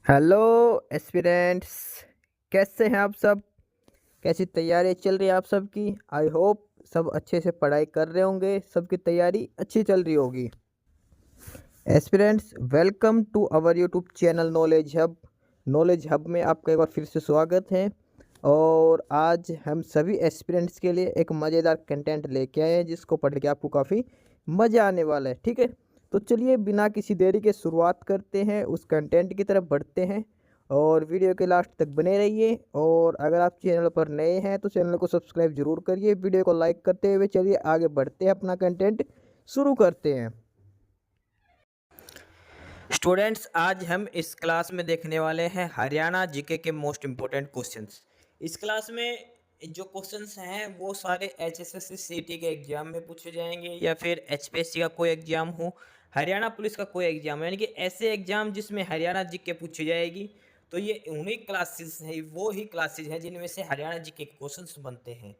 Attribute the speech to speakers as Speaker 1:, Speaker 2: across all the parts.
Speaker 1: Hello aspirants. कैसे हैं आप सब? कैसी तैयारी चल रही है आप सबकी? आई होप सब अच्छे से पढ़ाई कर रहे होंगे, सबकी तैयारी अच्छी चल रही होगी। Aspirants, welcome to our YouTube channel knowledge hub. Knowledge hub में आपका एक बार फिर से स्वागत है। और आज हम सभी एस्पिरेंट्स के लिए एक मज़ेदार कंटेंट लेके आए हैं जिसको पढ़ के आपको काफ़ी मज़ा आने वाला है। ठीक है, तो चलिए बिना किसी देरी के शुरुआत करते हैं, उस कंटेंट की तरफ बढ़ते हैं। और वीडियो के लास्ट तक बने रहिए। और अगर आप चैनल पर नए हैं तो चैनल को सब्सक्राइब जरूर करिए। वीडियो को लाइक करते हुए चलिए आगे बढ़ते हैं, अपना कंटेंट शुरू करते हैं। स्टूडेंट्स, आज हम इस क्लास में देखने वाले हैं हरियाणा जीके के मोस्ट इम्पोर्टेंट क्वेश्चंस। इस क्लास में जो क्वेश्चंस हैं वो सारे एचएसएससी सीटी के एग्जाम में पूछे जाएंगे या फिर एचपीएससी का कोई एग्जाम हो, हरियाणा पुलिस का कोई एग्जाम हो, यानी कि ऐसे एग्जाम जिसमें हरियाणा जीके पूछी जाएगी। तो ये उन्हीं क्लासेस हैं, वो ही क्लासेज हैं जिनमें से हरियाणा जीके के क्वेश्चंस बनते हैं।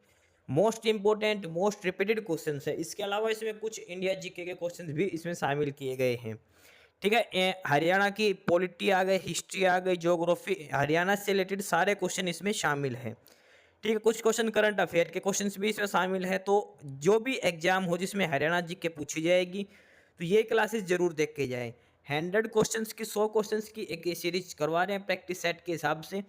Speaker 1: Most important most repeated questions है। इसके अलावा इसमें कुछ इंडिया जीके के क्वेश्चंस भी इसमें शामिल किए गए हैं। ठीक है, हरियाणा की पॉलिटी आ गई, हिस्ट्री आ गई, ज्योग्राफी, हरियाणा से रिलेटेड सारे क्वेश्चन इसमें शामिल हैं। ठीक है, कुछ क्वेश्चन करंट अफेयर के क्वेश्चंस भी इसमें शामिल है। तो जो भी एग्जाम हो जिसमें हरियाणा जी के पूछी जाएगी तो ये क्लासेस जरूर देख के जाएं। 100 क्वेश्चंस की 100 क्वेश्चंस की एक सीरीज करवा रहे हैं प्रैक्टिस सेट के हिसाब से।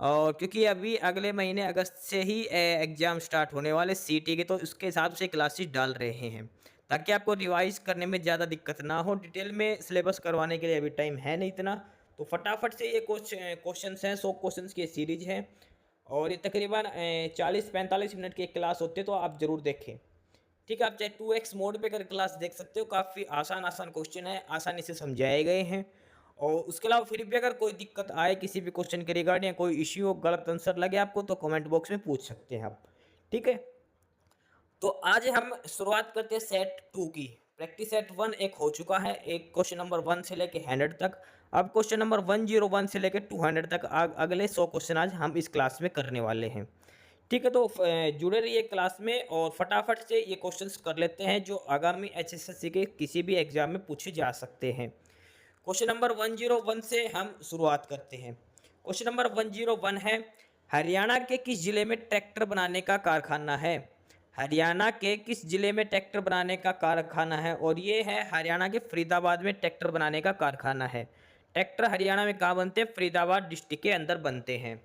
Speaker 1: और क्योंकि अभी अगले महीने अगस्त से ही एग्ज़ाम स्टार्ट होने वाले सीटी के, तो उसके हिसाब से क्लासेस डाल रहे हैं ताकि आपको रिवाइज करने में ज़्यादा दिक्कत ना हो। डिटेल में सिलेबस करवाने के लिए अभी टाइम है नहीं इतना, तो फटाफट से ये कुछ क्वेश्चंस हैं, 100 क्वेश्चंस की सीरीज है। और ये तकरीबन 40-45 मिनट की एक क्लास होती है, तो आप ज़रूर देखें। ठीक है, आप चाहे 2x मोड पे कर क्लास देख सकते हो। काफ़ी आसान आसान क्वेश्चन है, आसानी से समझाए गए हैं। और उसके अलावा फिर भी अगर कोई दिक्कत आए किसी भी क्वेश्चन के रिगार्डिंग, या कोई इश्यू हो, गलत आंसर लगे आपको, तो कमेंट बॉक्स में पूछ सकते हैं आप। ठीक है, तो आज हम शुरुआत करते हैं सेट 2 की। प्रैक्टिस सेट 1 एक हो चुका है, एक क्वेश्चन नंबर 1 से लेके 100 तक। अब क्वेश्चन नंबर 101 से लेके 200 तक अगले 100 क्वेश्चन आज हम इस क्लास में करने वाले हैं। ठीक है, तो जुड़े रहिए क्लास में और फटाफट से ये क्वेश्चंस कर लेते हैं जो आगामी एचएसएससी के किसी भी एग्जाम में पूछे जा सकते हैं। क्वेश्चन नंबर 101 से हम शुरुआत करते हैं। क्वेश्चन नंबर 101 है, हरियाणा के किस जिले में ट्रैक्टर बनाने का कारखाना है? हरियाणा के किस जिले में ट्रैक्टर बनाने का कारखाना है? और ये है हरियाणा के फरीदाबाद में ट्रैक्टर बनाने का कारखाना है। ट्रैक्टर हरियाणा में कहाँ बनते हैं? फरीदाबाद डिस्ट्रिक्ट के अंदर बनते हैं।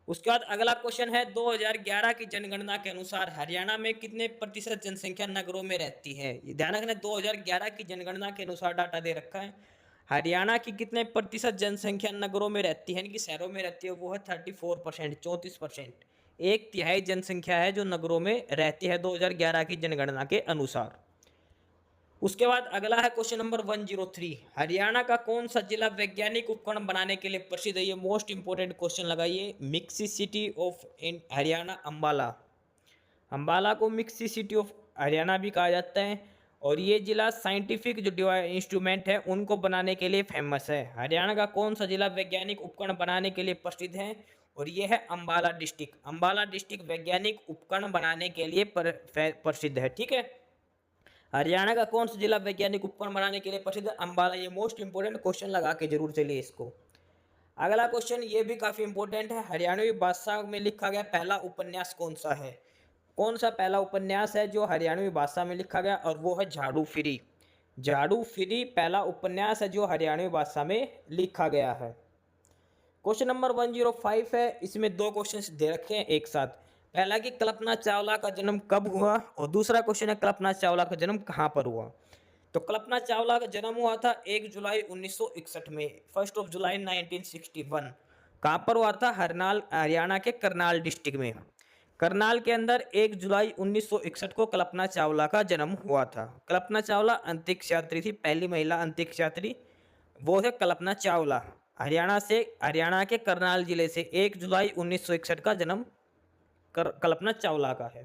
Speaker 1: उसके बाद अगला क्वेश्चन है, 2011 की जनगणना के अनुसार हरियाणा में कितने प्रतिशत जनसंख्या नगरों में रहती है? ये ध्यान रखना, 2011 की जनगणना के अनुसार डाटा दे रखा है। हरियाणा की कितने प्रतिशत जनसंख्या नगरों में रहती है, यानी कि शहरों में रहती है, वो है 34%, 34%। एक तिहाई जनसंख्या है जो नगरों में रहती है 2011 की जनगणना के अनुसार। उसके बाद अगला है क्वेश्चन नंबर 103, हरियाणा का कौन सा जिला वैज्ञानिक उपकरण बनाने के लिए प्रसिद्ध है? ये मोस्ट इंपोर्टेंट क्वेश्चन लगाइए। मिक्सी सिटी ऑफ इन हरियाणा अंबाला। अंबाला को मिक्सी सिटी ऑफ हरियाणा भी कहा जाता है। और ये जिला साइंटिफिक जो इंस्ट्रूमेंट है उनको बनाने के लिए फेमस है। हरियाणा का कौन सा जिला वैज्ञानिक उपकरण बनाने के लिए प्रसिद्ध है? और ये है अंबाला डिस्ट्रिक्ट। अंबाला डिस्ट्रिक्ट वैज्ञानिक उपकरण बनाने के लिए प्रसिद्ध है। ठीक है, हरियाणा का कौन सा जिला वैज्ञानिक उपकरण बनाने के लिए प्रसिद्ध है? अंबाला। ये मोस्ट इंपोर्टेंट क्वेश्चन लगा के जरूर चलिए इसको। अगला क्वेश्चन ये भी काफी इंपोर्टेंट है, हरियाणवी भाषा में लिखा गया पहला उपन्यास कौन सा है? कौन सा पहला उपन्यास है जो हरियाणवी भाषा में लिखा गया? और वो है झाड़ू फिरी। झाड़ू फिरी पहला उपन्यास है जो हरियाणवी भाषा में लिखा गया है। क्वेश्चन नंबर 105 है, इसमें दो क्वेश्चंस दे रखे हैं एक साथ। पहला कि कल्पना चावला का जन्म कब हुआ, और दूसरा क्वेश्चन है कल्पना चावला का जन्म कहाँ पर हुआ। तो कल्पना चावला का जन्म हुआ था 1 जुलाई 1961 में, 1 जुलाई 1961। कहाँ पर हुआ था? हरनाल, हरियाणा के करनाल डिस्ट्रिक्ट में। करनाल के अंदर 1 जुलाई 1961 को कल्पना चावला का जन्म हुआ था। कल्पना चावला अंतरिक्ष यात्री थी, पहली महिला अंतरिक्ष यात्री वो है कल्पना चावला। हरियाणा के करनाल जिले से 1 जुलाई 1961 का जन्म कल्पना चावला का है।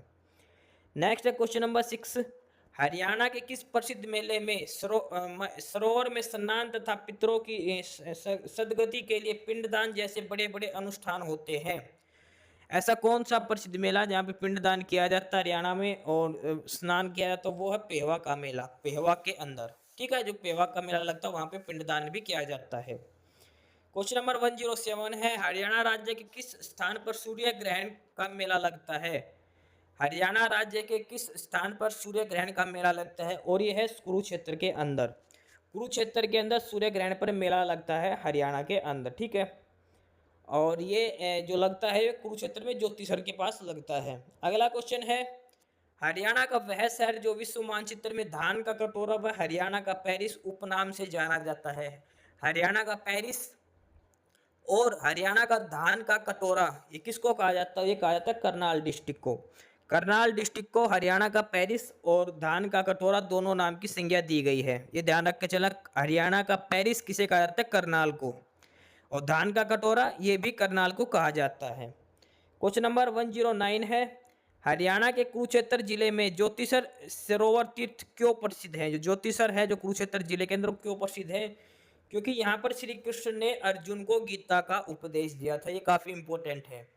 Speaker 1: नेक्स्ट है क्वेश्चन नंबर 6, हरियाणा के किस प्रसिद्ध मेले में सरोवर में स्नान तथा पितरों की सदगति के लिए पिंडदान जैसे बड़े बड़े अनुष्ठान होते हैं? ऐसा कौन सा प्रसिद्ध मेला जहाँ पे पिंडदान किया जाता है हरियाणा में और स्नान किया जाता है? वो है पेहवा का मेला, पेहवा के अंदर। ठीक है, जो पेहवा का मेला लगता है वहाँ पे पिंडदान भी किया जाता है। क्वेश्चन नंबर 107 है, हरियाणा राज्य के किस स्थान पर सूर्य ग्रहण का मेला लगता है? हरियाणा राज्य के किस स्थान पर सूर्य ग्रहण का मेला लगता है? और ये है कुरुक्षेत्र के अंदर। कुरुक्षेत्र के अंदर सूर्य ग्रहण पर मेला लगता है हरियाणा के अंदर, ठीक है। और ये जो लगता है कुरुक्षेत्र में ज्योतिसर के पास लगता है। अगला क्वेश्चन है, हरियाणा का वह शहर जो विश्व मानचित्र में धान का कटोरा व हरियाणा का पेरिस उपनाम से जाना जाता है। हरियाणा का पेरिस और हरियाणा का धान का कटोरा, ये किसको कहा जाता है? ये कहा जाता है करनाल डिस्ट्रिक्ट को। करनाल डिस्ट्रिक्ट को हरियाणा का पेरिस और धान का कटोरा दोनों नाम की संज्ञा दी गई है। ये ध्यान रख के चला, हरियाणा का पेरिस किसे कहा जाता है? करनाल को। और धान का कटोरा ये भी करनाल को कहा जाता है। क्वेश्चन नंबर 109 है, हरियाणा के कुरुक्षेत्र जिले में ज्योतिसर सरोवर तीर्थ क्यों प्रसिद्ध है? जो ज्योतिसर है जो कुरुक्षेत्र जिले के अंदर क्यों प्रसिद्ध है? क्योंकि यहाँ पर श्री कृष्ण ने अर्जुन को गीता का उपदेश दिया था। ये काफी इंपॉर्टेंट है।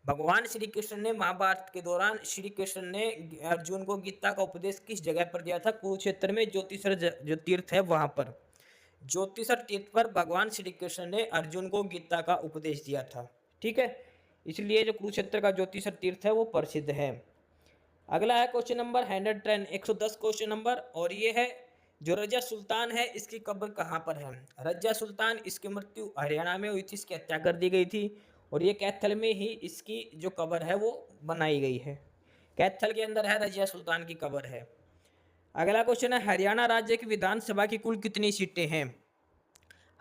Speaker 1: भगवान श्री कृष्ण ने महाभारत के दौरान श्री कृष्ण ने अर्जुन को गीता का उपदेश किस जगह पर दिया था? कुरुक्षेत्र में ज्योतिसर जो तीर्थ है वहां पर, ज्योतिसर तीर्थ पर भगवान श्री कृष्ण ने अर्जुन को गीता का उपदेश दिया था, ठीक है। इसलिए जो कुरुक्षेत्र का ज्योतिसर तीर्थ है वो प्रसिद्ध है। अगला है क्वेश्चन नंबर 110, 110 क्वेश्चन नंबर, और ये है, जो रजिया सुल्तान है इसकी कब्र कहाँ पर है? रजिया सुल्तान, इसकी मृत्यु हरियाणा में हुई थी, इसकी हत्या कर दी गई थी, और ये कैथल में ही इसकी जो कब्र है वो बनाई गई है। कैथल के अंदर है रजिया सुल्तान की कब्र है। अगला क्वेश्चन है, हरियाणा राज्य की विधानसभा की कुल कितनी सीटें हैं?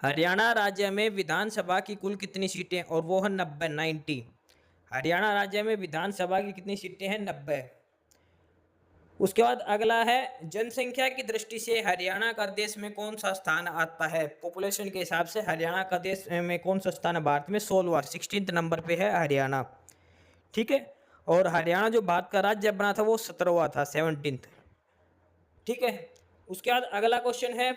Speaker 1: हरियाणा राज्य में विधानसभा की कुल कितनी सीटें? और वो है 90। हरियाणा राज्य में विधानसभा की कितनी सीटें हैं? 90। उसके बाद अगला है, जनसंख्या की दृष्टि से हरियाणा का देश में कौन सा स्थान आता है? पॉपुलेशन के हिसाब से हरियाणा का देश में कौन सा स्थान है? भारत में 16 नंबर पे है हरियाणा, ठीक है। और हरियाणा जो भारत का राज्य बना था वो 17वां था, 17, ठीक है। उसके बाद अगला क्वेश्चन है,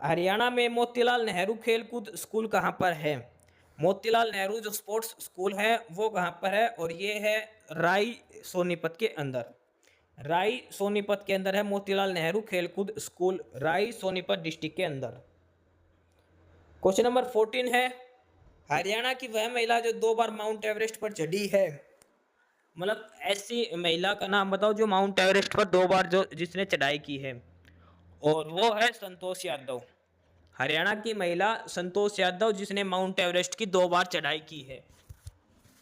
Speaker 1: हरियाणा में मोतीलाल नेहरू खेलकूद स्कूल कहाँ पर है? मोतीलाल नेहरू जो स्पोर्ट्स स्कूल है वो कहाँ पर है? और ये है राय सोनीपत के अंदर। राय सोनीपत के अंदर है मोतीलाल नेहरू खेलकूद स्कूल, राय सोनीपत डिस्ट्रिक्ट के अंदर। क्वेश्चन नंबर 14 है, हरियाणा की वह महिला जो 2 बार माउंट एवरेस्ट पर चढ़ी है। मतलब ऐसी महिला का नाम बताओ जो माउंट एवरेस्ट पर 2 बार जिसने चढ़ाई की है। और वो है संतोष यादव। हरियाणा की महिला संतोष यादव, जिसने माउंट एवरेस्ट की 2 बार चढ़ाई की है,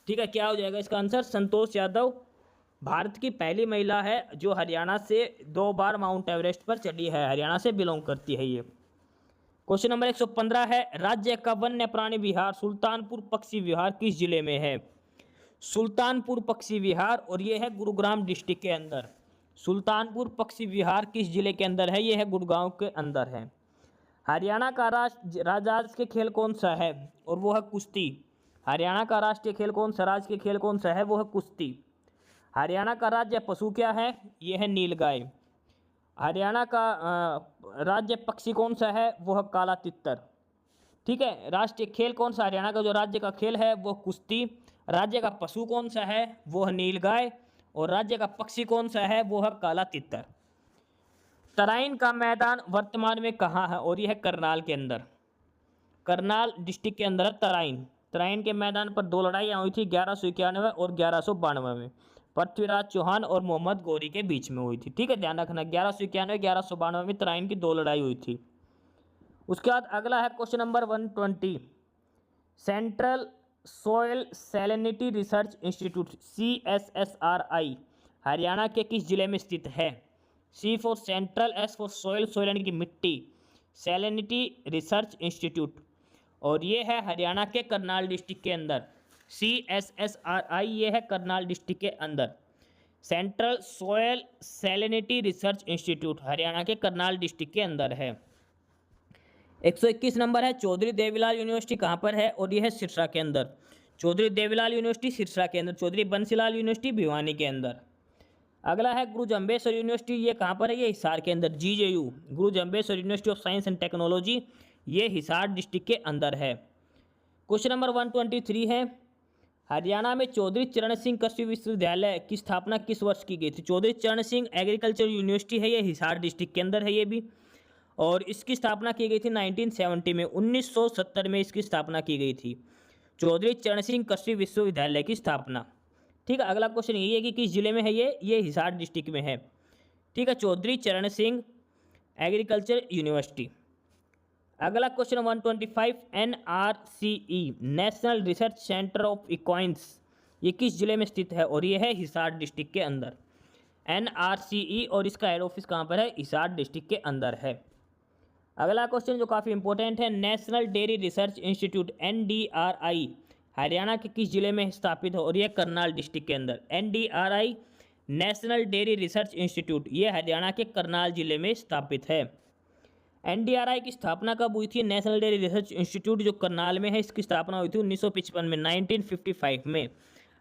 Speaker 1: ठीक है। क्या हो जाएगा इसका आंसर? संतोष यादव भारत की पहली महिला है जो हरियाणा से 2 बार माउंट एवरेस्ट पर चढ़ी है, हरियाणा से बिलोंग करती है ये। क्वेश्चन नंबर 115 है, राज्य का वन्य प्राणी विहार सुल्तानपुर पक्षी विहार किस जिले में है? सुल्तानपुर पक्षी विहार, और ये है गुरुग्राम डिस्ट्रिक्ट के अंदर। सुल्तानपुर पक्षी विहार किस जिले के अंदर है? ये है गुड़गांव के अंदर है। हरियाणा का राष्ट्रीय खेल कौन सा है? और वो है कुश्ती। हरियाणा का राष्ट्रीय खेल कौन सा, राज्य खेल कौन सा है? वो है कुश्ती। हरियाणा का राज्य पशु क्या है? ये है नीलगाय। हरियाणा का राज्य पक्षी कौन सा है? वो है काला तितर, ठीक है। राष्ट्रीय खेल कौन सा? हरियाणा का जो राज्य का खेल है वो कुश्ती। राज्य का पशु कौन सा है? वो है नीलगाय। और राज्य का पक्षी कौन सा है? वो है काला तितर। तराइन का मैदान वर्तमान में कहाँ है? और यह है करनाल के अंदर, करनाल डिस्ट्रिक्ट के अंदर है तराइन। तराइन के मैदान पर 2 लड़ाइयाँ हुई थी, 1191 और 1192 में, पृथ्वीराज चौहान और मोहम्मद गौरी के बीच में हुई थी, ठीक है। ध्यान रखना, 1191 1192 में तराइन की 2 लड़ाई हुई थी। उसके बाद अगला है question number 120, central soil salinity research institute CSSRI Haryana के किस जिले में स्थित है? C for central, S for soil, soil यानी कि मिट्टी, सैलिनिटी रिसर्च इंस्टीट्यूट, और ये है हरियाणा के करनाल डिस्ट्रिक्ट के अंदर। CSSRI ये है करनाल डिस्ट्रिक्ट के अंदर। Central soil salinity research institute Haryana के करनाल डिस्ट्रिक्ट के अंदर है। 121 नंबर है, चौधरी देवीलाल यूनिवर्सिटी कहाँ पर है? और यह है सिरसा के अंदर। चौधरी देवीलाल यूनिवर्सिटी सिरसा के अंदर। चौधरी बंसीलाल यूनिवर्सिटी भिवानी के अंदर। अगला है गुरु जम्बेश्वर यूनिवर्सिटी, ये कहाँ पर है? ये हिसार के अंदर। GJU Guru Jambheshwar university of science and technology, ये हिसार डिस्ट्रिक्ट के अंदर है। क्वेश्चन नंबर 123 है, हरियाणा में चौधरी चरण सिंह कृषि विश्वविद्यालय की स्थापना किस वर्ष की गई थी? चौधरी चरण सिंह एग्रीकल्चर यूनिवर्सिटी है, ये हिसार डिस्ट्रिक्ट के अंदर है ये भी। और इसकी स्थापना की गई थी 1970 में, 1970 में इसकी स्थापना की गई थी। चौधरी चरण सिंह कृषि विश्वविद्यालय की स्थापना। ठीक है, अगला क्वेश्चन ये है कि किस जिले में है ये हिसार डिस्ट्रिक्ट में है। ठीक है, चौधरी चरण सिंह एग्रीकल्चर यूनिवर्सिटी। अगला question 125, NRCE national research centre of equines, ये किस जिले में स्थित है और ये है हिसार डिस्ट्रिक्ट के अंदर। NRCE और इसका हेड ऑफिस कहाँ पर है, हिसार डिस्ट्रिक्ट के अंदर है। अगला क्वेश्चन जो काफ़ी इंपॉर्टेंट है, national dairy research institute NDRI Haryana के किस जिले में स्थापित है और यह करनाल डिस्ट्रिक्ट के अंदर। NDRI national dairy research institute ये हरियाणा के करनाल जिले में स्थापित है। NDRI की स्थापना कब हुई थी, नेशनल डेयरी रिसर्च इंस्टीट्यूट जो करनाल में है, इसकी स्थापना हुई थी 1955 में, 1955 में।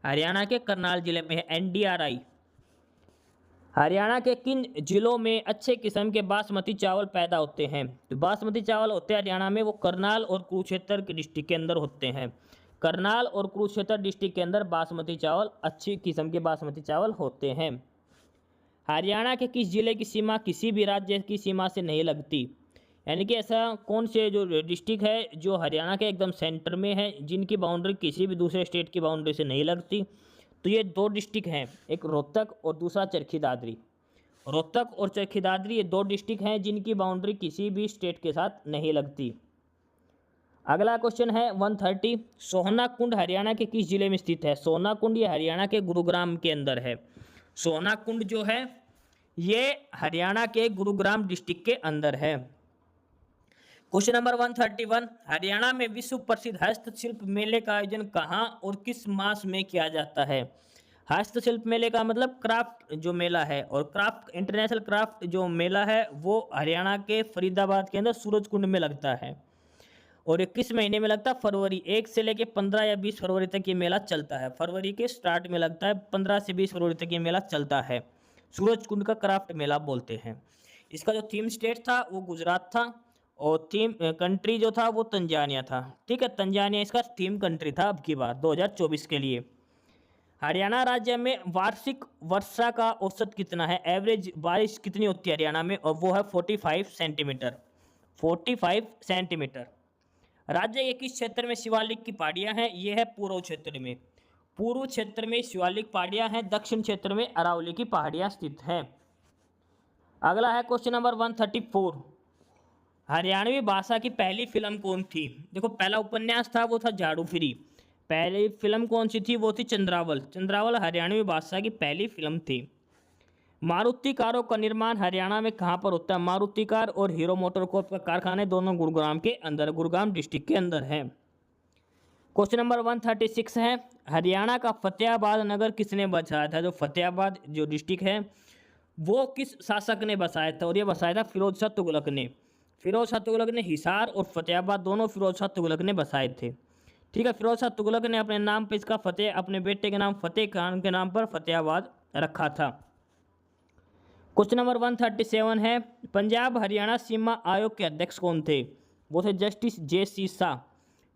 Speaker 1: हरियाणा के करनाल जिले में है NDRI। हरियाणा के किन जिलों में अच्छे किस्म के बासमती चावल पैदा होते हैं। तो बासमती चावल होते हैं हरियाणा में, वो करनाल और कुरुक्षेत्र के डिस्ट्रिक्ट के अंदर होते हैं। करनाल और कुरुक्षेत्र डिस्ट्रिक्ट के अंदर बासमती चावल, अच्छी किस्म के बासमती चावल होते हैं। हरियाणा के किस जिले की सीमा किसी भी राज्य की सीमा से नहीं लगती, यानी कि ऐसा कौन से जो डिस्ट्रिक्ट है जो हरियाणा के एकदम सेंटर में है, जिनकी बाउंड्री किसी भी दूसरे स्टेट की बाउंड्री से नहीं लगती। तो ये दो डिस्ट्रिक्ट हैं, एक रोहतक और दूसरा चरखी दादरी। रोहतक और चरखी दादरी ये दो डिस्ट्रिक्ट हैं जिनकी बाउंड्री किसी भी स्टेट के साथ नहीं लगती। अगला क्वेश्चन है 130, सोहना कुंड हरियाणा के किस जिले में स्थित है। सोहना कुंड ये हरियाणा के गुरुग्राम के अंदर है। सोहना कुंड जो है ये हरियाणा के गुरुग्राम डिस्ट्रिक्ट के अंदर है। क्वेश्चन नंबर 131, हरियाणा में विश्व प्रसिद्ध हस्तशिल्प मेले का आयोजन कहाँ और किस मास में किया जाता है। हस्तशिल्प मेले का मतलब क्राफ्ट जो मेला है, और क्राफ्ट इंटरनेशनल क्राफ्ट जो मेला है वो हरियाणा के फरीदाबाद के अंदर सूरजकुंड में लगता है। और ये किस महीने में लगता है, फरवरी 1 से लेके 15 या 20 फरवरी तक ये मेला चलता है। फरवरी के स्टार्ट में लगता है, 15 से 20 फरवरी तक ये मेला चलता है। सूरजकुंड का क्राफ्ट मेला बोलते हैं। इसका जो थीम स्टेट था वो गुजरात था और थीम कंट्री जो था वो तंजानिया था। ठीक है, तंजानिया इसका थीम कंट्री था अब की बार 2024 के लिए। हरियाणा राज्य में वार्षिक वर्षा का औसत कितना है, एवरेज बारिश कितनी होती है हरियाणा में, और वो है 45 सेंटीमीटर। 45 सेंटीमीटर। राज्य के किस क्षेत्र में शिवालिक की पहाड़ियाँ हैं, ये है पूर्व क्षेत्र में। पूर्व क्षेत्र में शिवालिक पहाड़ियाँ हैं, दक्षिण क्षेत्र में अरावली की पहाड़ियाँ स्थित हैं। अगला है क्वेश्चन नंबर 134, हरियाणवी भाषा की पहली फिल्म कौन थी। देखो, पहला उपन्यास था वो था झाड़ू फ्री। पहली फिल्म कौन सी थी, वो थी चंद्रावल। चंद्रावल हरियाणवी भाषा की पहली फिल्म थी। मारुति कारों का निर्माण हरियाणा में कहाँ पर होता है। मारुति कार और हीरो मोटरकॉर्प का कारखाने दोनों गुरुग्राम के अंदर, गुरुग्राम डिस्ट्रिक्ट के अंदर है। क्वेश्चन नंबर 136 है, हरियाणा का फतेहाबाद नगर किसने बसाया था। जो फतेहाबाद जो डिस्ट्रिक्ट है वो किस शासक ने बसाया था, और ये बसाया था फिरोज शाह तुगलक ने। फिरोज शाह तुगलक ने हिसार और फतेहाबाद दोनों फिरोज शाह तुगलक ने बसाए थे। ठीक है, फिरोज शाह तुगलक ने अपने नाम पर इसका फतेह, अपने बेटे के नाम फतेह खान के नाम पर फतेहाबाद रखा था। क्वेश्चन नंबर 137 है, पंजाब हरियाणा सीमा आयोग के अध्यक्ष कौन थे। वो थे justice JC Shah.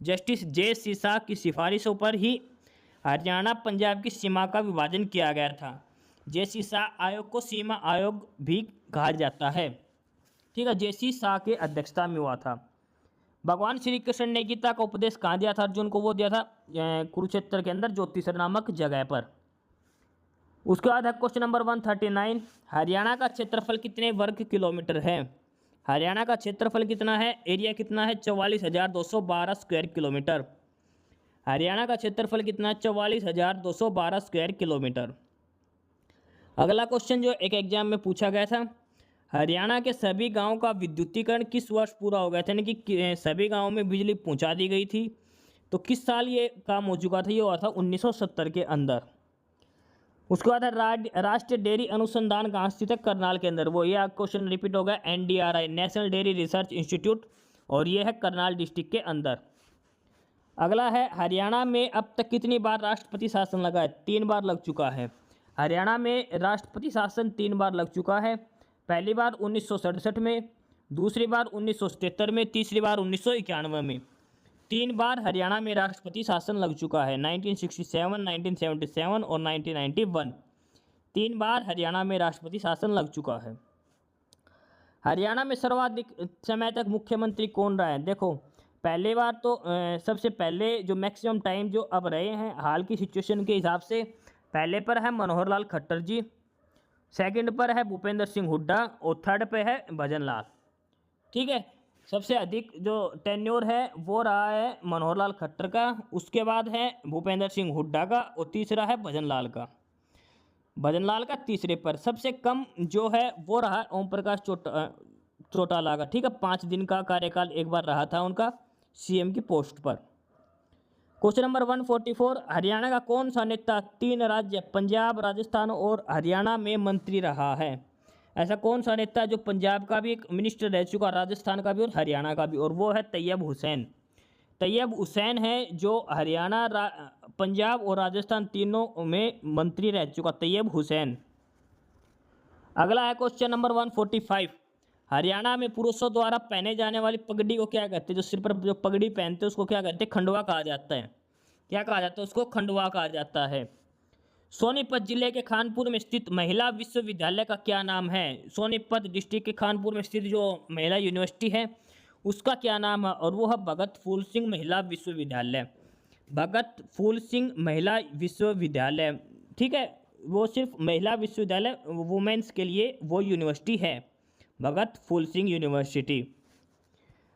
Speaker 1: Justice JC Shah की सिफारिशों पर ही हरियाणा पंजाब की सीमा का विभाजन किया गया था। JC शाह आयोग को सीमा आयोग भी कहा जाता है। ठीक है, JC शाह के अध्यक्षता में हुआ था। भगवान श्री कृष्ण ने गीता का उपदेश कहाँ दिया था अर्जुन को, वो दिया था कुरुक्षेत्र के अंदर ज्योतिषर नामक जगह पर। उसके बाद है क्वेश्चन नंबर 139, हरियाणा का क्षेत्रफल कितने वर्ग किलोमीटर है। हरियाणा का क्षेत्रफल कितना है, एरिया कितना है, 44,212 स्क्वायर किलोमीटर। हरियाणा का क्षेत्रफल कितना है, 44,212 स्क्वायर किलोमीटर। अगला क्वेश्चन जो एक एग्जाम में पूछा गया था, हरियाणा के सभी गांवों का विद्युतीकरण किस वर्ष पूरा हो गया था, यानी कि सभी गांवों में बिजली पहुंचा दी गई थी। तो किस साल ये काम हो चुका था, ये हुआ था 1970 के अंदर। उसके बाद है राष्ट्रीय डेयरी अनुसंधान कहाँ स्थित है, करनाल के अंदर। वो ये क्वेश्चन रिपीट होगा, NDRI national dairy research institute, और ये है करनाल डिस्ट्रिक्ट के अंदर। अगला है, हरियाणा में अब तक कितनी बार राष्ट्रपति शासन लगा है। 3 बार लग चुका है। हरियाणा में राष्ट्रपति शासन 3 बार लग चुका है। पहली बार 1967 में, दूसरी बार 1977 में, तीसरी बार 1991 में। 3 बार हरियाणा में राष्ट्रपति शासन लग चुका है, 1967, 1977 और 1991। 3 बार हरियाणा में राष्ट्रपति शासन लग चुका है। हरियाणा में सर्वाधिक समय तक मुख्यमंत्री कौन रहा है? देखो, पहली बार तो सबसे पहले जो मैक्सिमम टाइम जो अब रहे हैं हाल की सिचुएशन के हिसाब से, पहले पर है मनोहर लाल खट्टर जी, सेकंड पर है भूपेंद्र सिंह हुड्डा और थर्ड पे है भजन लाल। ठीक है, सबसे अधिक जो टेन्योर है वो रहा है मनोहर लाल खट्टर का, उसके बाद है भूपेंद्र सिंह हुड्डा का और तीसरा है भजन लाल का। भजन लाल का तीसरे पर। सबसे कम जो है वो रहा ओम प्रकाश चौटाला का। ठीक है, 5 दिन का कार्यकाल एक बार रहा था उनका सीएम की पोस्ट पर। क्वेश्चन नंबर 144, हरियाणा का कौन सा नेता 3 राज्य पंजाब, राजस्थान और हरियाणा में मंत्री रहा है? ऐसा कौन सा नेता जो पंजाब का भी एक मिनिस्टर रह चुका, राजस्थान का भी और हरियाणा का भी, और वो है तैयब हुसैन। तैयब हुसैन है जो हरियाणा, पंजाब और राजस्थान तीनों में मंत्री रह चुका, तैयब हुसैन। अगला है क्वेश्चन नंबर 145, हरियाणा में पुरुषों द्वारा पहने जाने वाली पगड़ी को क्या कहते हैं? जो सिर पर जो पगड़ी पहनते हैं उसको क्या कहते हैं? खंडवा कहा जाता है। क्या कहा जाता है उसको? खंडवा कहा जाता है। सोनीपत जिले के खानपुर में स्थित महिला विश्वविद्यालय का क्या नाम है? सोनीपत डिस्ट्रिक्ट के खानपुर में स्थित जो महिला यूनिवर्सिटी है उसका क्या नाम है? और वो है भगत फूल सिंह महिला विश्वविद्यालय। भगत फूल सिंह महिला विश्वविद्यालय। ठीक है, वो सिर्फ महिला विश्वविद्यालय वुमेन्स के लिए वो यूनिवर्सिटी है, भगत फूल सिंह यूनिवर्सिटी।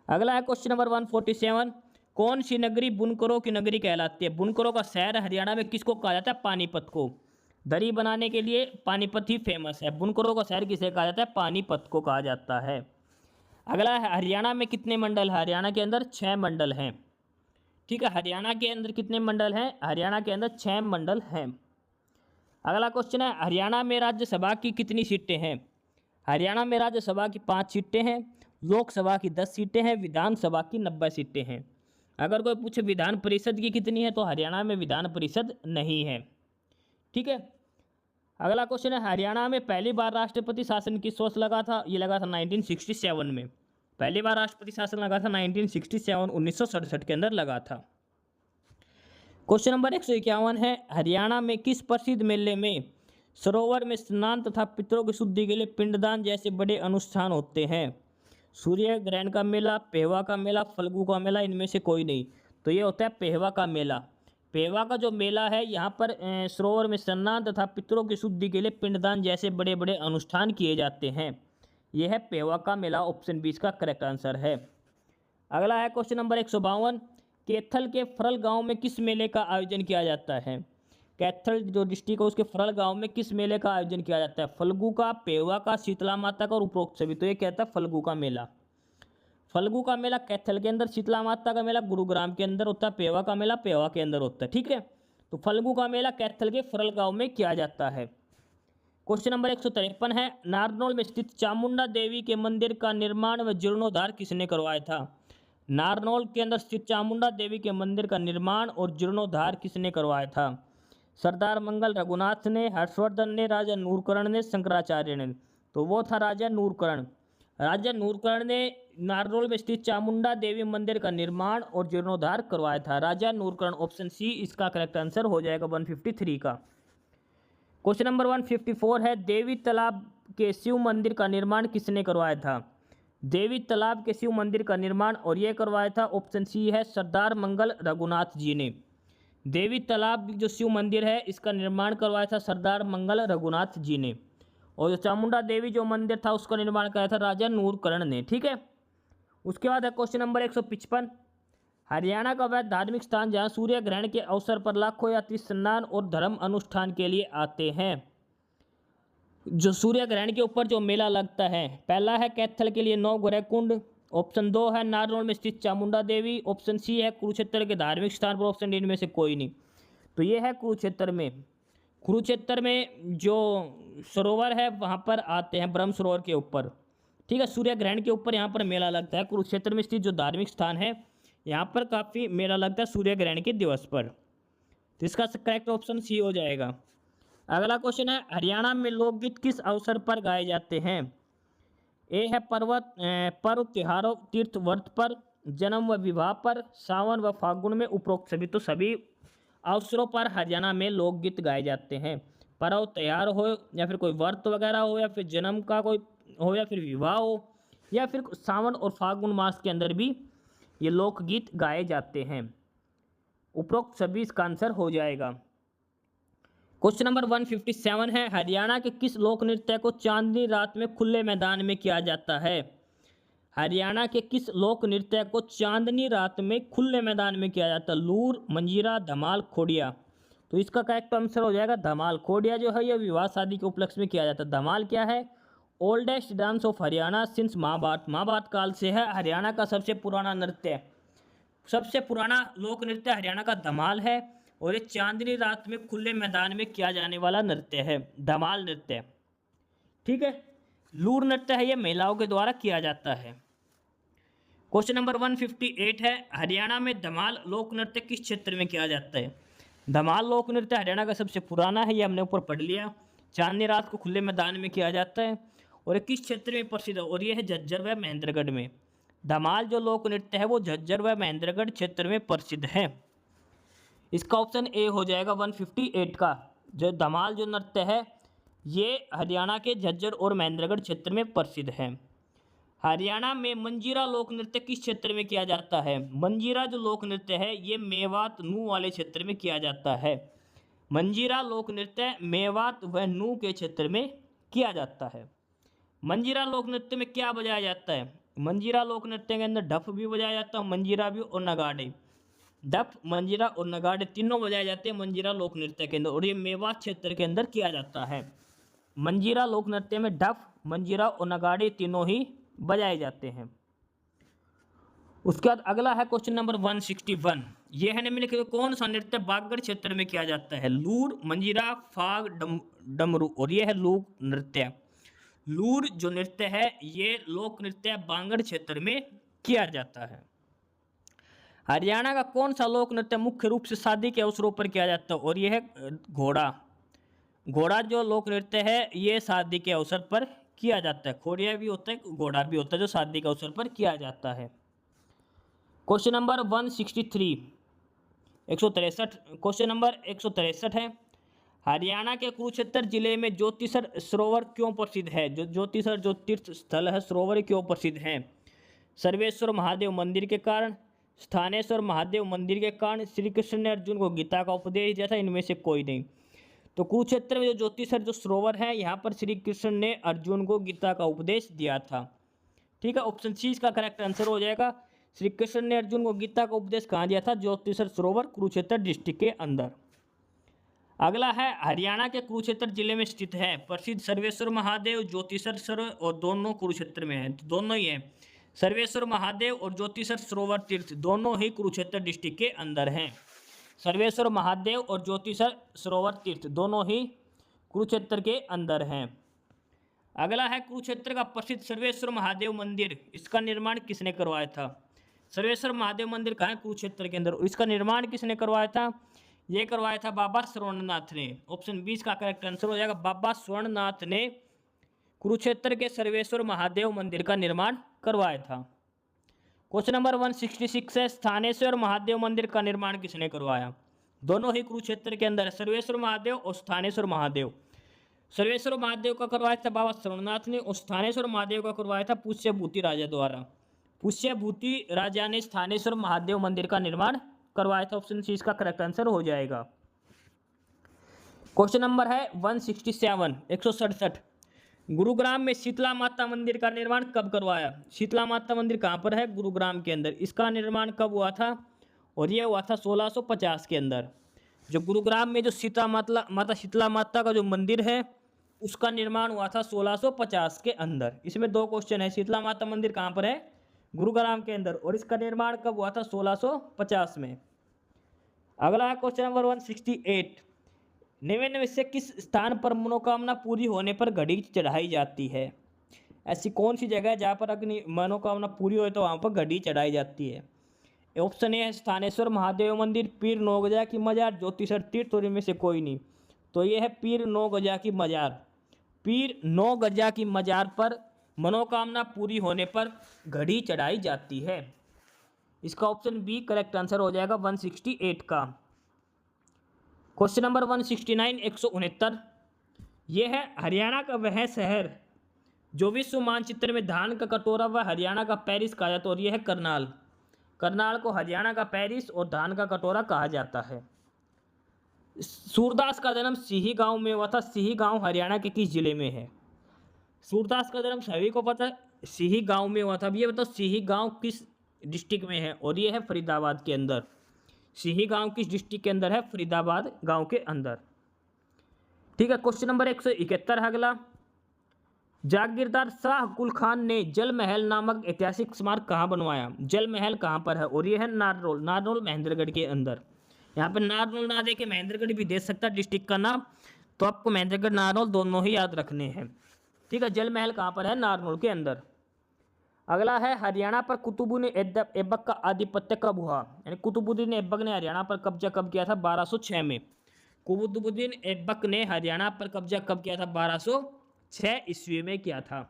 Speaker 1: अगला है क्वेश्चन नंबर 147, कौन सी नगरी बुनकरों की नगरी कहलाती है? बुनकरों का शहर हरियाणा में किसको कहा जाता है? पानीपत को। दरी बनाने के लिए पानीपत ही फेमस है। बुनकरों का शहर किसे कहा जाता है? पानीपत को कहा जाता है। अगला है हरियाणा में कितने मंडल? हरियाणा के अंदर 6 मंडल हैं। ठीक है, हरियाणा के अंदर कितने मंडल हैं? हरियाणा के अंदर 6 मंडल हैं। अगला क्वेश्चन है, हरियाणा में राज्यसभा की कितनी सीटें हैं? हरियाणा में राज्यसभा की 5 सीटें हैं, लोकसभा की 10 सीटें हैं, विधानसभा की 90 सीटें हैं। अगर कोई पूछे विधान परिषद की कितनी है तो हरियाणा में विधान परिषद नहीं है। ठीक है, अगला क्वेश्चन है, हरियाणा में पहली बार राष्ट्रपति शासन किस वर्ष लगा था? ये लगा था 1967 में। पहली बार राष्ट्रपति शासन लगा था 1967, 1967 के अंदर लगा था। क्वेश्चन नंबर 151 है, हरियाणा में किस प्रसिद्ध मेले में सरोवर में स्नान तथा पितरों की शुद्धि के लिए पिंडदान जैसे बड़े अनुष्ठान होते हैं? सूर्य ग्रहण का मेला, पेहवा का मेला, फल्गु का मेला, इनमें से कोई नहीं। तो ये होता है पेहवा का मेला। पेहवा का जो मेला है यहाँ पर सरोवर में स्नान तथा पितरों की शुद्धि के लिए पिंडदान जैसे बड़े बड़े अनुष्ठान किए जाते हैं। यह है पेहवा का मेला। ऑप्शन 20 का करेक्ट आंसर है। अगला है क्वेश्चन नंबर 152, कैथल के फरल गांव में किस मेले का आयोजन किया जाता है? कैथल जो डिस्ट्रिक्ट है उसके फरल गांव में किस मेले का आयोजन किया जाता है? फल्गु का, पेहवा का, शीतला माता का और उपरोक्त सभी। तो ये कहता है फल्गु का मेला। फल्गु का मेला कैथल के अंदर, शीतला माता का मेला गुरुग्राम के अंदर होता है, पेहवा का मेला पेहवा के अंदर होता है। ठीक है, तो फल्गु का मेला कैथल के फरल गांव में किया जाता है। क्वेश्चन नंबर 153 है, नारनौल में स्थित चामुंडा देवी के मंदिर का निर्माण व जीर्णोद्धार किसने करवाया था? नारनौल के अंदर स्थित चामुंडा देवी के मंदिर का निर्माण और जीर्णोद्धार किसने करवाया था? सरदार मंगल रघुनाथ ने, हर्षवर्धन ने, राजा नूरकर्ण ने, शंकराचार्य ने। तो वो था राजा नूरकर्ण। राजा नूरकर्ण ने नारनौल में स्थित चामुंडा देवी मंदिर का निर्माण और जीर्णोद्धार करवाया था। राजा नूरकर्ण। ऑप्शन सी इसका करेक्ट आंसर हो जाएगा 153 का। क्वेश्चन नंबर 154 है, देवी तालाब के शिव मंदिर का निर्माण किसने करवाया था? देवी तालाब के शिव मंदिर का निर्माण और ये करवाया था, ऑप्शन सी है, सरदार मंगल रघुनाथ जी ने। देवी तालाब जो शिव मंदिर है इसका निर्माण करवाया था सरदार मंगल रघुनाथ जी ने। और जो चामुंडा देवी जो मंदिर था उसका निर्माण कराया था राजा नूरकर्ण ने। ठीक है, उसके बाद है क्वेश्चन नंबर 155, हरियाणा का वह धार्मिक स्थान जहाँ सूर्य ग्रहण के अवसर पर लाखों यात्री स्नान और धर्म अनुष्ठान के लिए आते हैं। जो सूर्य ग्रहण के ऊपर जो मेला लगता है, पहला है कैथल के लिए नवग्रह कुंड, ऑप्शन 2 है नारनौल में स्थित चामुंडा देवी, ऑप्शन सी है कुरुक्षेत्र के धार्मिक स्थान पर, ऑप्शन डी में से कोई नहीं। तो ये है कुरुक्षेत्र में। कुरुक्षेत्र में जो सरोवर है वहाँ पर आते हैं, ब्रह्म सरोवर के ऊपर। ठीक है, सूर्य ग्रहण के ऊपर यहाँ पर मेला लगता है। कुरुक्षेत्र में स्थित जो धार्मिक स्थान है यहाँ पर काफ़ी मेला लगता है सूर्य ग्रहण के दिवस पर। तो इसका करेक्ट ऑप्शन सी हो जाएगा। अगला क्वेश्चन है, हरियाणा में लोकगीत किस अवसर पर गाए जाते हैं? ए है पर्व त्योहारों तीर्थ व्रत पर, जन्म व विवाह पर, सावन व फागुन में, उपरोक्त सभी। तो सभी अवसरों पर हरियाणा में लोकगीत गाए जाते हैं। पर्व त्यौहार हो या फिर कोई व्रत वगैरह हो या फिर जन्म का कोई हो या फिर विवाह हो,
Speaker 2: या फिर सावन और फागुन मास के अंदर भी ये लोकगीत गाए जाते हैं। उपरोक्त सभी इसका आंसर हो जाएगा। क्वेश्चन नंबर 157 है, हरियाणा के किस लोक नृत्य को चांदनी रात में खुले मैदान में किया जाता है? हरियाणा के किस लोक नृत्य को चांदनी रात में खुले मैदान में किया जाता है? लूर, मंजीरा, धमाल, खोड़िया। तो इसका करेक्ट आंसर हो जाएगा धमाल। खोड़िया जो है ये विवाह शादी के उपलक्ष्य में किया जाता है। धमाल क्या है? Oldest dance of Haryana since Mahabharata. Mahabharata काल से है हरियाणा का सबसे पुराना नृत्य, सबसे पुराना लोक नृत्य हरियाणा का धमाल है, और ये चांदनी रात में खुले मैदान में किया जाने वाला नृत्य है, धमाल नृत्य। ठीक है। लूर नृत्य है ये महिलाओं के द्वारा किया जाता है। क्वेश्चन नंबर 158 है, हरियाणा में धमाल लोक नृत्य किस क्षेत्र में किया जाता है? धमाल लोक नृत्य हरियाणा का सबसे पुराना है, ये हमने ऊपर पढ़ लिया। चांदनी रात को खुले मैदान में किया जाता है, और ये किस क्षेत्र में प्रसिद्ध है? और ये है झज्जर व महेंद्रगढ़ में। धमाल जो लोक नृत्य है वो झज्जर व महेंद्रगढ़ क्षेत्र में प्रसिद्ध है। इसका ऑप्शन ए हो जाएगा 158 का। जो धमाल जो नृत्य है ये हरियाणा के झज्जर और महेंद्रगढ़ क्षेत्र में प्रसिद्ध है। हरियाणा में मंजीरा लोक नृत्य किस क्षेत्र में किया जाता है? मंजीरा जो लोक नृत्य है ये मेवात नू वाले क्षेत्र में किया जाता है। मंजीरा लोक नृत्य मेवात व नू के क्षेत्र में किया जाता है। मंजीरा लोक नृत्य में क्या बजाया जाता है? मंजीरा लोक नृत्य के अंदर डफ भी बजाया जाता है, मंजीरा भी, और नगाड़े। डफ, मंजीरा और नगाड़े तीनों बजाए जाते हैं मंजीरा लोक नृत्य के अंदर, और ये मेवात क्षेत्र के अंदर किया जाता है। मंजीरा लोक नृत्य में डफ, मंजीरा और नगाड़े तीनों ही बजाए जाते हैं। उसके बाद अगला है क्वेश्चन नंबर 161। यह है निम्नलिखित कौन सा नृत्य बागड़ क्षेत्र में किया जाता है? लूर, मंजीरा, फाग, डमरू। और यह है लोक नृत्य। लूर जो नृत्य है ये लोक नृत्य बांगड़ क्षेत्र में किया जाता है। हरियाणा का कौन सा लोक नृत्य मुख्य रूप से शादी के अवसरों पर किया जाता है? और यह है घोड़ा। घोड़ा जो लोक नृत्य है ये शादी के अवसर पर किया जाता है। खोड़िया भी होता है, घोड़ा भी होता है, जो शादी के अवसर पर किया जाता है। क्वेश्चन नंबर 163 163 क्वेश्चन नंबर 163 है, हरियाणा के कुरुक्षेत्र जिले में ज्योतिसर सरोवर क्यों प्रसिद्ध है? जो ज्योतिसर जो तीर्थ स्थल है सरोवर क्यों प्रसिद्ध है? सर्वेश्वर महादेव मंदिर के कारण, स्थानेश्वर महादेव मंदिर के कारण, श्री कृष्ण ने अर्जुन को गीता का उपदेश दिया था, इनमें से कोई नहीं। तो कुरुक्षेत्र में जो ज्योतिसर जो सरोवर है यहाँ पर श्री कृष्ण ने अर्जुन को गीता का उपदेश दिया था। ठीक है, ऑप्शन सी इसका करेक्ट आंसर हो जाएगा। श्री कृष्ण ने अर्जुन को गीता का उपदेश कहाँ दिया था? ज्योतिसर सरोवर कुरुक्षेत्र डिस्ट्रिक्ट के अंदर। अगला है, हरियाणा के कुरुक्षेत्र जिले में स्थित है प्रसिद्ध सर्वेश्वर महादेव ज्योतिसर सरोवर, और दोनों कुरुक्षेत्र में है, तो दोनों ही है। सर्वेश्वर महादेव और ज्योतिसर सरोवर तीर्थ दोनों ही कुरुक्षेत्र डिस्ट्रिक्ट के अंदर हैं। सर्वेश्वर महादेव और ज्योतिसर सरोवर तीर्थ दोनों ही कुरुक्षेत्र के अंदर हैं। अगला है, कुरुक्षेत्र का प्रसिद्ध सर्वेश्वर महादेव मंदिर, इसका निर्माण किसने करवाया था? सर्वेश्वर महादेव मंदिर कहाँ है? कुरुक्षेत्र के अंदर। इसका निर्माण किसने करवाया था? ये करवाया था बाबा स्वर्णनाथ ने। ऑप्शन 20 का करेक्ट आंसर हो जाएगा। बाबा स्वर्णनाथ ने कुरुक्षेत्र के सर्वेश्वर महादेव मंदिर का निर्माण करवाया था। क्वेश्चन नंबर 166 है, स्थानेश्वर महादेव मंदिर का निर्माण किसने करवाया? दोनों ही कुरुक्षेत्र के अंदर है, सर्वेश्वर महादेव और स्थानेश्वर महादेव। सर्वेश्वर महादेव का करवाया था बाबा स्वर्णनाथ ने, और स्थानेश्वर महादेव का करवाया था पुष्यभूति राजा द्वारा। पुष्यभूति राजा ने स्थानेश्वर महादेव मंदिर का निर्माण करवाया था। ऑप्शन सी इसका करेक्ट आंसर हो जाएगा। क्वेश्चन नंबर है 167 167, गुरुग्राम में शीतला माता मंदिर का निर्माण कब करवाया? शीतला माता मंदिर कहाँ पर है? गुरुग्राम के अंदर। इसका निर्माण कब हुआ था? और यह हुआ था 1650 के अंदर। जो गुरुग्राम में जो शीतला माता का जो मंदिर है उसका निर्माण हुआ था 1650 के अंदर। इसमें दो क्वेश्चन है, शीतला माता मंदिर कहाँ पर है? गुरुग्राम के अंदर, और इसका निर्माण कब हुआ था? 1650 में। अगला क्वेश्चन नंबर 168, निम्न में से किस स्थान पर मनोकामना पूरी होने पर घड़ी चढ़ाई जाती है? ऐसी कौन सी जगह है जहाँ पर अपनी मनोकामना पूरी हो तो वहाँ पर घड़ी चढ़ाई जाती है? ऑप्शन ए है स्थानेश्वर महादेव मंदिर, पीर नौगजा की मजार, ज्योतिसर तीर्थ, और इनमें से कोई नहीं। तो ये है पीर नौगजा की मजार। पीर नौगजा की मजार पर मनोकामना पूरी होने पर घड़ी चढ़ाई जाती है। इसका ऑप्शन बी करेक्ट आंसर हो जाएगा 168 का। क्वेश्चन नंबर 169 169, ये है, हरियाणा का वह शहर जो विश्व मानचित्र में धान का कटोरा व हरियाणा का पेरिस कहा जाता है और यह है करनाल। करनाल को हरियाणा का पेरिस और धान का कटोरा कहा जाता है। सूरदास का जन्म सिही गांव में हुआ था। सिही गांव हरियाणा के किस जिले में है? सूरदास का जन्म सभी को पता है, सिही गांव में हुआ था। अब ये बताओ सिही गांव किस डिस्ट्रिक्ट में है? और ये है फरीदाबाद के अंदर। सिही गांव किस डिस्ट्रिक्ट के अंदर है? फरीदाबाद गांव के अंदर। ठीक है, क्वेश्चन नंबर 171 है अगला। जागीरदार शाह कुल खान ने जल महल नामक ऐतिहासिक स्मारक कहाँ बनवाया? जल महल कहाँ पर है? और ये है नारनौल। नारनौल महेंद्रगढ़ के अंदर। यहाँ पे नारनौल ना दे के महेंद्रगढ़ भी दे सकता डिस्ट्रिक्ट का नाम, तो आपको महेंद्रगढ़ नारनौल दोनों ही याद रखने हैं। ठीक है, जल महल कहाँ पर है? नारनौल के अंदर। अगला है हरियाणा पर कुतुबुद्दीन ऐबक का आधिपत्य कब हुआ? यानी कुतुबुद्दीन ऐबक ने हरियाणा पर कब्जा कब किया था? 1206 में। कुतुबुद्दीन ऐबक ने हरियाणा पर कब्जा कब किया था? 1206 ईस्वी में किया था।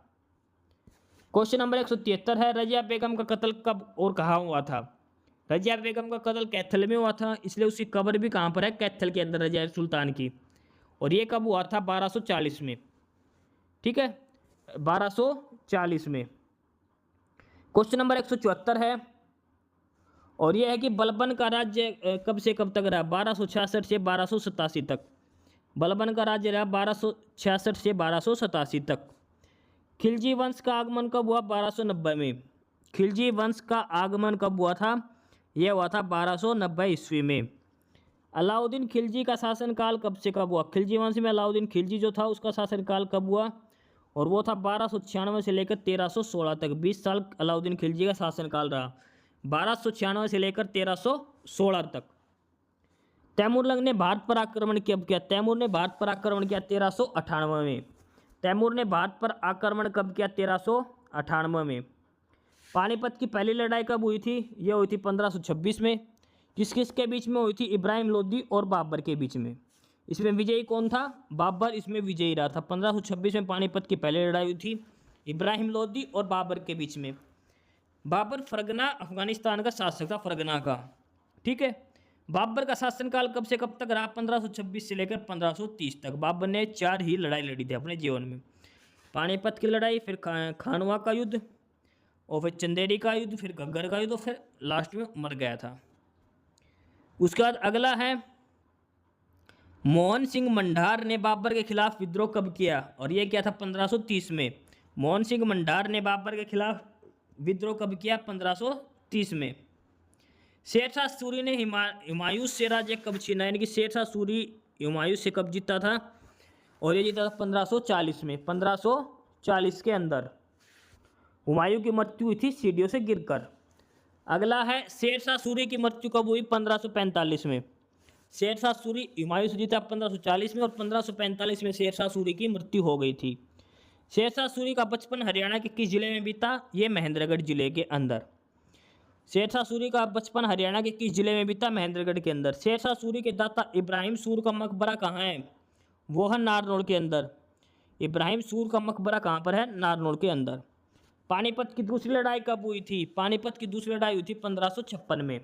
Speaker 2: क्वेश्चन नंबर 173 है रजिया बेगम का कत्ल कब और कहाँ हुआ था? रजिया बेगम का कत्ल कैथल में हुआ था, इसलिए उसकी कब्र भी कहाँ पर है? कैथल के अंदर, रजिया सुल्तान की। और ये कब हुआ था? 1240 में। ठीक है, 1240 में। क्वेश्चन नंबर 174 है और यह है कि बलबन का राज्य कब से कब तक रहा? 1266 से 1287 तक। बलबन का राज्य रहा 1266 से 1287 तक। खिलजी वंश का आगमन कब हुआ? 1290 में। खिलजी वंश का आगमन कब हुआ था? यह हुआ था 1290 ईस्वी में। अलाउद्दीन खिलजी का शासनकाल कब से कब हुआ? खिलजी वंश में अलाउद्दीन खिलजी जो था उसका शासनकाल कब हुआ? और वो था 1296 से लेकर 1316 तक। 20 साल अलाउद्दीन खिलजी का शासनकाल रहा, 1296 से लेकर 1316 तक। तैमूरलंग ने भारत पर आक्रमण कब किया? तैमूर ने भारत पर आक्रमण किया 1398 में। तैमूर ने भारत पर आक्रमण कब किया? 1398 में। पानीपत की पहली लड़ाई कब हुई थी? यह हुई थी 1526 में। किस किस के बीच में हुई थी? इब्राहिम लोदी और बाबर के बीच में। इसमें विजयी कौन था? बाबर इसमें विजयी रहा था। 1526 में पानीपत की पहली लड़ाई हुई थी इब्राहिम लोदी और बाबर के बीच में। बाबर फरगना अफगानिस्तान का शासक था, फरगना का। ठीक है, बाबर का शासनकाल कब से कब तक रहा? 1526 से लेकर 1530 तक। बाबर ने 4 ही लड़ाई लड़ी थी अपने जीवन में। पानीपत की लड़ाई, फिर खानवा का युद्ध, और फिर चंदेरी का युद्ध, फिर घग्गर का युद्ध, और फिर लास्ट में मर गया था। उसके बाद अगला है मोहन सिंह मंडार ने बाबर के खिलाफ विद्रोह कब किया? और यह क्या था? 1530 में। मोहन सिंह मंडार ने बाबर के खिलाफ विद्रोह कब किया? 1530 में। शेरशाह सूरी ने हुमायूं से राज्य कब छीना? यानी कि शेरशाह सूरी हुमायूं से कब जीता था? और ये जीता था 1540 में। 1540 के अंदर हुमायूं की मृत्यु हुई थी सीढ़ियों से गिरकर। अगला है शेरशाह सूरी की मृत्यु कब हुई? 1545 में। शेरशाह सूरी हुमायूं से जीता 1540 में, और 1545 में शेरशाह सूरी की मृत्यु हो गई थी। शेरशाह सूरी का बचपन हरियाणा के किस जिले में बीता? ये महेंद्रगढ़ जिले के अंदर। शेरशाह सूरी का बचपन हरियाणा के किस जिले में बीता? महेंद्रगढ़ के अंदर। शेरशाह सूरी के दाता इब्राहिम सूर का मकबरा कहाँ है? वो है नारनौल के अंदर। इब्राहिम सूर का मकबरा कहाँ पर है? नारनौल के अंदर। पानीपत की दूसरी लड़ाई कब हुई थी? पानीपत की दूसरी लड़ाई हुई थी 1556 में।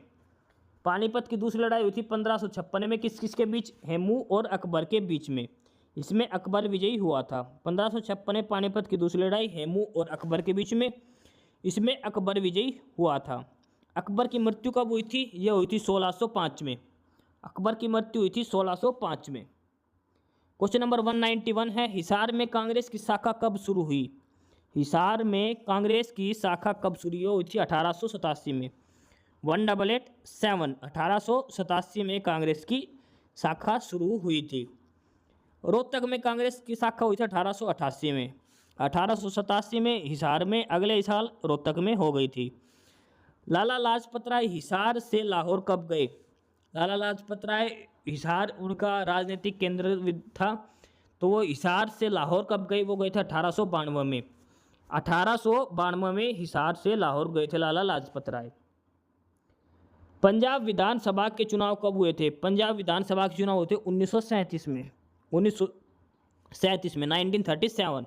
Speaker 2: पानीपत की दूसरी लड़ाई हुई थी 1556 में। किस किस के बीच? हेमू और अकबर के बीच में। इसमें अकबर विजयी हुआ था। 1556 में पानीपत की दूसरी लड़ाई हेमू और अकबर के बीच में, इसमें अकबर विजयी हुआ था। अकबर की मृत्यु कब हुई थी? यह हुई थी 1605 में। अकबर की मृत्यु हुई थी 1605 में। क्वेश्चन नंबर 191 है हिसार में कांग्रेस की शाखा कब शुरू हुई? हिसार में कांग्रेस की शाखा कब शुरू हुई थी? 1887 में। 1887 1887 में कांग्रेस की शाखा शुरू हुई थी। रोहतक में कांग्रेस की शाखा हुई थी 1888 में। 1887 में हिसार में, अगले साल रोहतक में हो गई थी। लाला लाजपत राय हिसार से लाहौर कब गए? लाला लाजपत राय हिसार उनका राजनीतिक केंद्र था, तो वो हिसार से लाहौर कब गए? वो गए थे 1892 में। 1892 में हिसार से लाहौर गए थे लाला लाजपत राय। पंजाब विधानसभा के चुनाव कब हुए थे? पंजाब विधानसभा के चुनाव हुए थे 1937 में। 1937 में, 1937।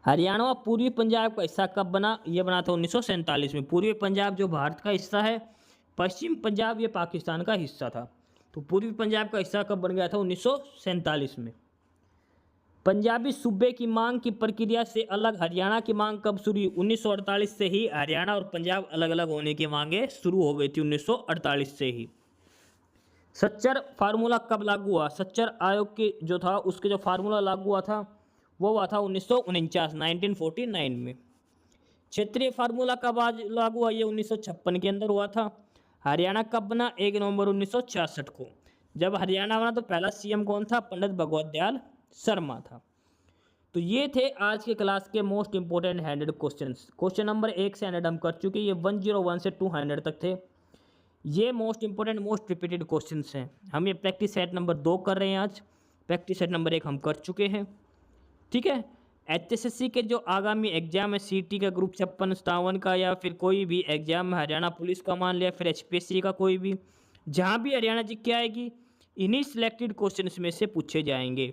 Speaker 2: हरियाणा व पूर्वी पंजाब का हिस्सा कब बना? यह बना था 1947 में। पूर्वी पंजाब जो भारत का हिस्सा है, पश्चिम पंजाब ये पाकिस्तान का हिस्सा था। तो पूर्वी पंजाब का हिस्सा कब बन गया था? 1947 में। पंजाबी सूबे की मांग की प्रक्रिया से अलग हरियाणा की मांग कब शुरू हुई? 1948 से ही हरियाणा और पंजाब अलग अलग होने की मांगें शुरू हो गई थी 1948 से ही। सच्चर फार्मूला कब लागू हुआ? सच्चर आयोग के जो था उसके जो फार्मूला लागू हुआ था वो हुआ था 1949 में। क्षेत्रीय फार्मूला कब आज लागू हुआ? ये 1956 के अंदर हुआ था। हरियाणा कब बना? 1 नवंबर 1966 को। जब हरियाणा बना तो पहला सीएम कौन था? पंडित भगवत दयाल शर्मा था। तो ये थे आज के क्लास के most important 100 questions. Question number 1 से 100 हम कर चुके, ये 101 से 200 तक थे। ये most important most repeated questions हैं। हम ये प्रैक्टिस सेट नंबर 2 कर रहे हैं आज। प्रैक्टिस सेट नंबर 1 हम कर चुके हैं, ठीक है। एचएसएससी के जो आगामी एग्जाम है सीटी का ग्रुप 56-57 का या फिर कोई भी एग्जाम हरियाणा पुलिस का मान लिया फिर एचपीएससी का कोई भी, जहाँ भी हरियाणा जीके आएगी इन्हीं सिलेक्टेड क्वेश्चंस में से पूछे जाएंगे।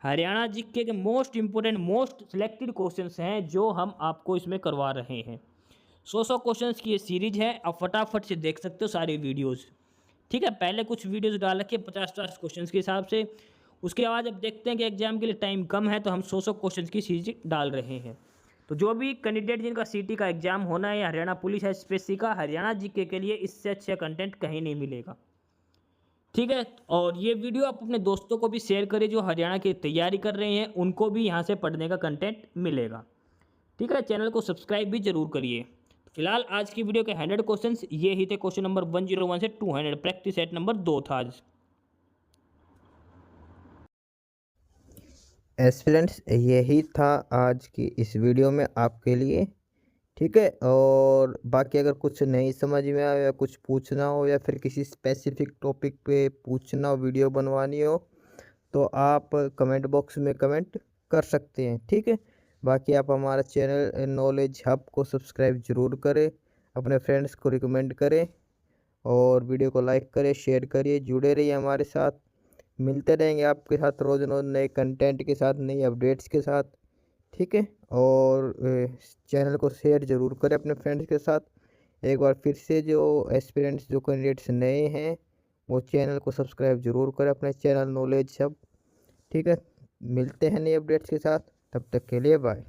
Speaker 2: हरियाणा जीके के most important most selected questions हैं जो हम आपको इसमें करवा रहे हैं। 100 क्वेश्चंस की ये सीरीज है, आप फटाफट से देख सकते हो सारी वीडियोस, ठीक है। पहले कुछ वीडियोस डाल रखी है 50 क्वेश्चंस के हिसाब से, उसके बाद अब देखते हैं कि एग्जाम के लिए टाइम कम है तो हम 100 क्वेश्चंस की सीरीज डाल रहे हैं। तो जो भी कैंडिडेट जिनका सीटी का एग्जाम होना है या हरियाणा पुलिस है एचपीएससी का, हरियाणा जीके के लिए इससे अच्छा कंटेंट कहीं नहीं मिलेगा, ठीक है। और ये वीडियो आप अपने दोस्तों को भी शेयर करें जो हरियाणा की तैयारी कर रहे हैं, उनको भी यहाँ से पढ़ने का कंटेंट मिलेगा, ठीक है। चैनल को सब्सक्राइब भी जरूर करिए। फिलहाल आज की वीडियो के 100 क्वेश्चंस ये ही थे। क्वेश्चन नंबर 101 से 200, प्रैक्टिस सेट नंबर 2 था आज।
Speaker 1: एस्पिरेंट्स यही था आज की इस वीडियो में आपके लिए, ठीक है। और बाकी अगर कुछ नहीं समझ में आया या कुछ पूछना हो या फिर किसी स्पेसिफिक टॉपिक पे पूछना हो, वीडियो बनवानी हो, तो आप कमेंट बॉक्स में कमेंट कर सकते हैं, ठीक है। बाकी आप हमारा चैनल नॉलेज हब को सब्सक्राइब ज़रूर करें, अपने फ्रेंड्स को रिकमेंड करें और वीडियो को लाइक करें, शेयर करिए, जुड़े रहिए हमारे साथ। मिलते रहेंगे आपके साथ रोज़ रोज़ नए कंटेंट के साथ, नई अपडेट्स के साथ, ठीक है। और चैनल को शेयर ज़रूर करें अपने फ्रेंड्स के साथ। एक बार फिर से जो एस्पिरेंट्स जो कैंडिडेट्स नए हैं वो चैनल को सब्सक्राइब ज़रूर करें अपने चैनल नॉलेज हब, ठीक है। मिलते हैं नए अपडेट्स के साथ, तब तक के लिए बाय।